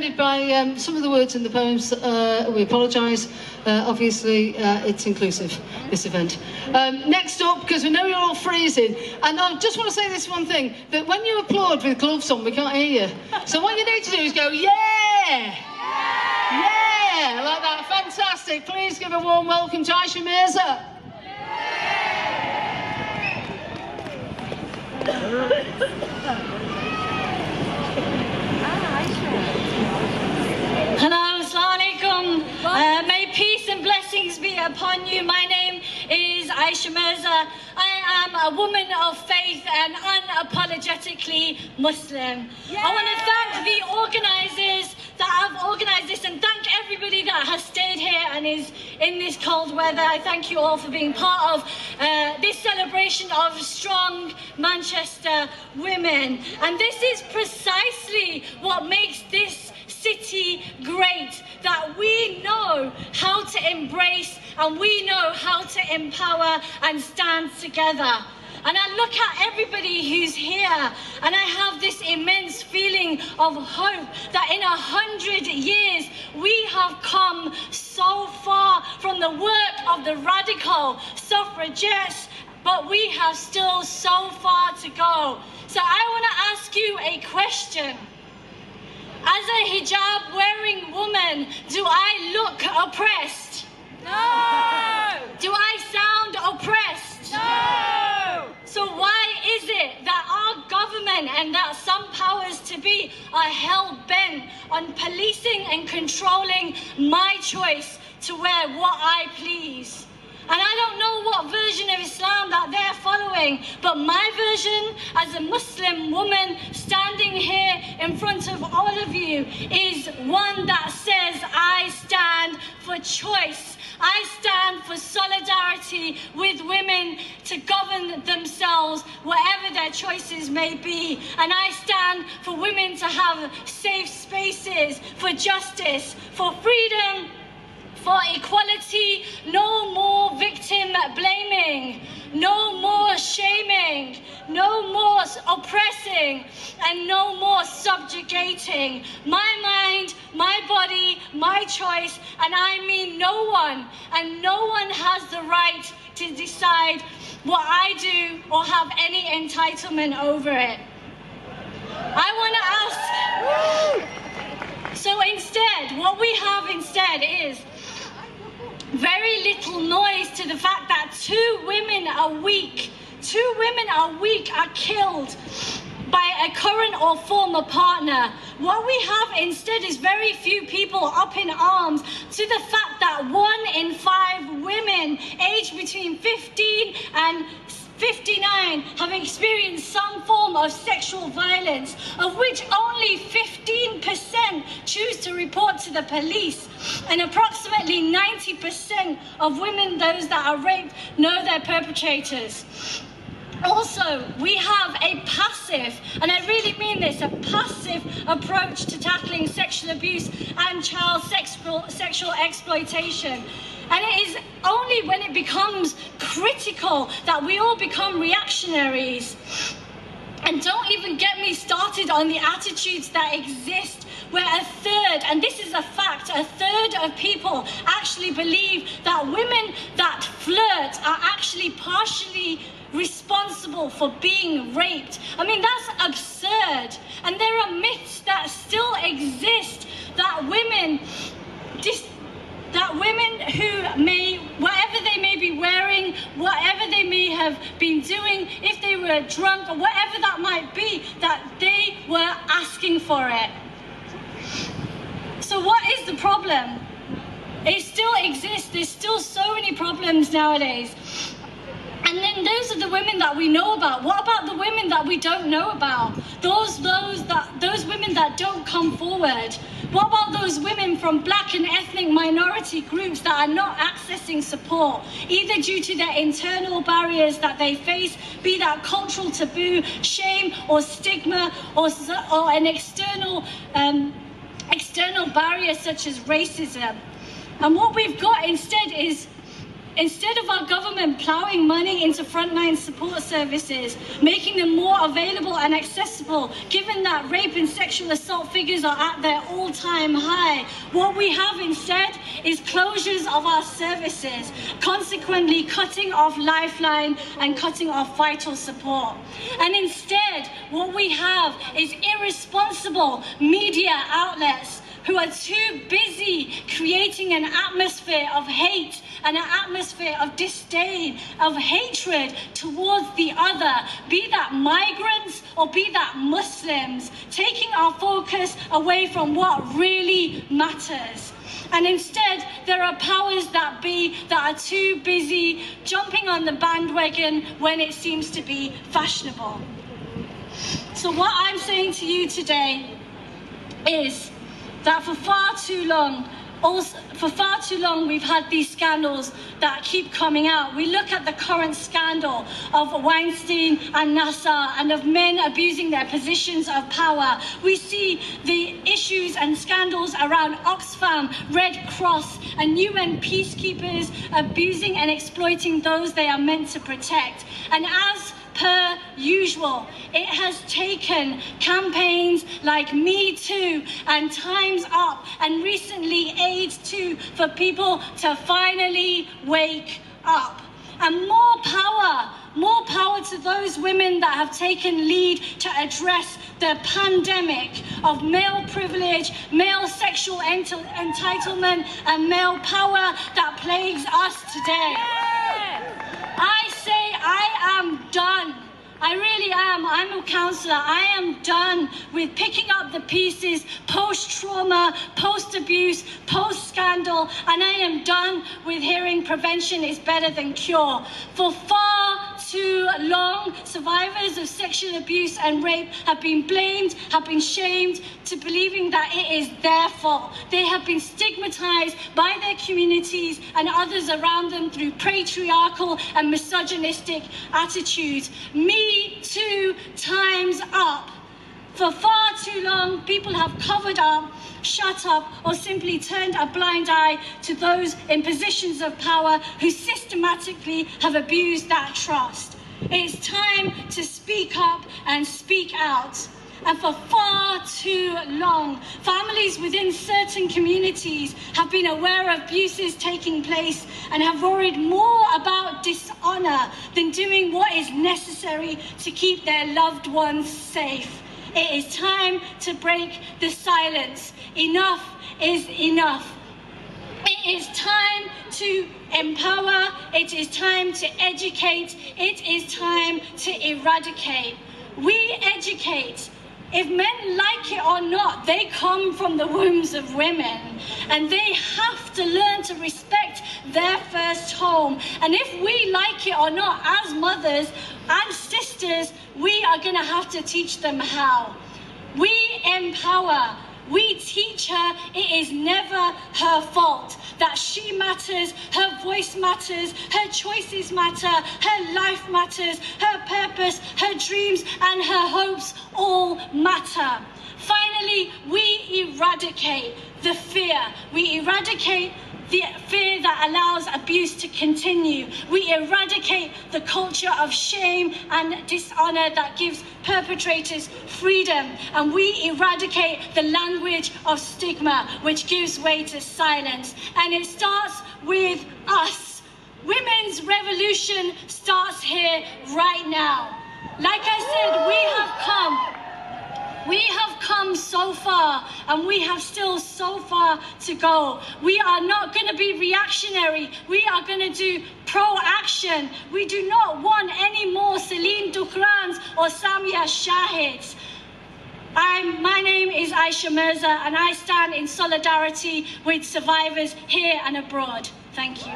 offended by some of the words in the poems, we apologise. Obviously, it's inclusive, this event. Next up, because we know you're all freezing, and I just want to say this one thing, that when you applaud with gloves on, we can't hear you. So what you need to do is go, yeah! Yeah! Like that, fantastic. Please give a warm welcome to Aisha Mirza. Hello, assalamu alaikum. May peace and blessings be upon you. My name is Aisha Mirza. I am a woman of faith and unapologetically Muslim. Yay! I want to thank the organisers that have organised this and thank everybody that has stayed here and is in this cold weather. I thank you all for being part of this celebration of strong Manchester women. And this is precisely what makes this city great, that we know how to embrace and we know how to empower and stand together. And I look at everybody who's here and I have this immense feeling of hope that in 100 years we have come so far from the work of the radical suffragettes, but we have still so far to go. So I want to ask you a question. As a hijab wearing woman, do I look oppressed? No! Do I sound oppressed? No! So why is it that our government and that some powers to be are hell-bent on policing and controlling my choice to wear what I please? And I don't know what version of Islam that they're following, but my version as a Muslim woman standing here in front of all of you is one that says I stand for choice. I stand for solidarity with women to govern themselves, whatever their choices may be. And I stand for women to have safe spaces, for justice, for freedom, for equality, no more victim blaming, no more shaming, no more oppressing, and no more subjugating. My mind, my body, my choice, and I mean no one, and no one has the right to decide what I do or have any entitlement over it. I want to ask, so instead, what we have instead is very little noise to the fact that two women a week are killed by a current or former partner. What we have instead is very few people up in arms to the fact that 1 in 5 women aged between 15 and 59 have experienced some form of sexual violence, of which only 15% choose to report to the police, and approximately 90% of women, those that are raped, know their perpetrators. Also, we have a passive, and I really mean this, a passive approach to tackling sexual abuse and child sexual exploitation. And it is only when it becomes critical that we all become reactionaries. And don't even get me started on the attitudes that exist where a third, and this is a fact, a third of people actually believe that women that flirt are actually partially responsible for being raped. I mean, that's absurd. And there are myths that still exist that women who may, whatever they may be wearing, whatever they may have been doing, if they were drunk or whatever that might be, that they were asking for it. So what is the problem? It still exists. There's still so many problems nowadays. And then those are the women that we know about. What about the women that we don't know about? Those women that don't come forward. What about those women from black and ethnic minority groups that are not accessing support, either due to their internal barriers that they face, be that cultural taboo, shame or stigma, or an external barrier such as racism? And what we've got instead is Instead of our government ploughing money into frontline support services, making them more available and accessible, given that rape and sexual assault figures are at their all-time high, what we have instead is closures of our services, consequently cutting off lifeline and cutting off vital support. And instead, what we have is irresponsible media outlets who are too busy creating an atmosphere of hate and an atmosphere of disdain, of hatred towards the other, be that migrants or be that Muslims, taking our focus away from what really matters. And instead, there are powers that be that are too busy jumping on the bandwagon when it seems to be fashionable. So what I'm saying to you today is that for far too long we've had these scandals that keep coming out. We look at the current scandal of Weinstein and Nassar and of men abusing their positions of power. We see the issues and scandals around Oxfam, Red Cross and UN peacekeepers abusing and exploiting those they are meant to protect. And as per usual, it has taken campaigns like Me Too and Time's Up and recently AIDS Too for people to finally wake up. And more power to those women that have taken lead to address the pandemic of male privilege, male sexual entitlement and male power that plagues us today. I say I am done. I really am. I'm a counsellor. I am done with picking up the pieces post-trauma, post-abuse, post-scandal, and I am done with hearing prevention is better than cure. For far too long, survivors of sexual abuse and rape have been blamed, have been shamed to believing that it is their fault. They have been stigmatized by their communities and others around them through patriarchal and misogynistic attitudes. Me Too, Time's Up. For far too long, people have covered up, shut up, or simply turned a blind eye to those in positions of power who systematically have abused that trust. It's time to speak up and speak out. And for far too long, families within certain communities have been aware of abuses taking place and have worried more about dishonor than doing what is necessary to keep their loved ones safe. It is time to break the silence. Enough is enough. It is time to empower. It is time to educate. It is time to eradicate. We educate. If men like it or not, they come from the wombs of women, and they have to learn to respect their first home. And if we like it or not, as mothers and sisters, we are going to have to teach them how. We empower. We teach her it is never her fault, that she matters, her voice matters, her choices matter, her life matters, her purpose, her dreams and her hopes all matter. Finally, we eradicate the fear. We eradicate the fear that allows abuse to continue. We eradicate the culture of shame and dishonor that gives perpetrators freedom. And we eradicate the language of stigma, which gives way to silence. And it starts with us. Women's revolution starts here right now. Like I said, we have come so far, and we have still so far to go. We are not going to be reactionary. We are going to do pro-action. We do not want any more Celine Dukrans or Samia Shahids. My name is Aisha Mirza, and I stand in solidarity with survivors here and abroad. Thank you.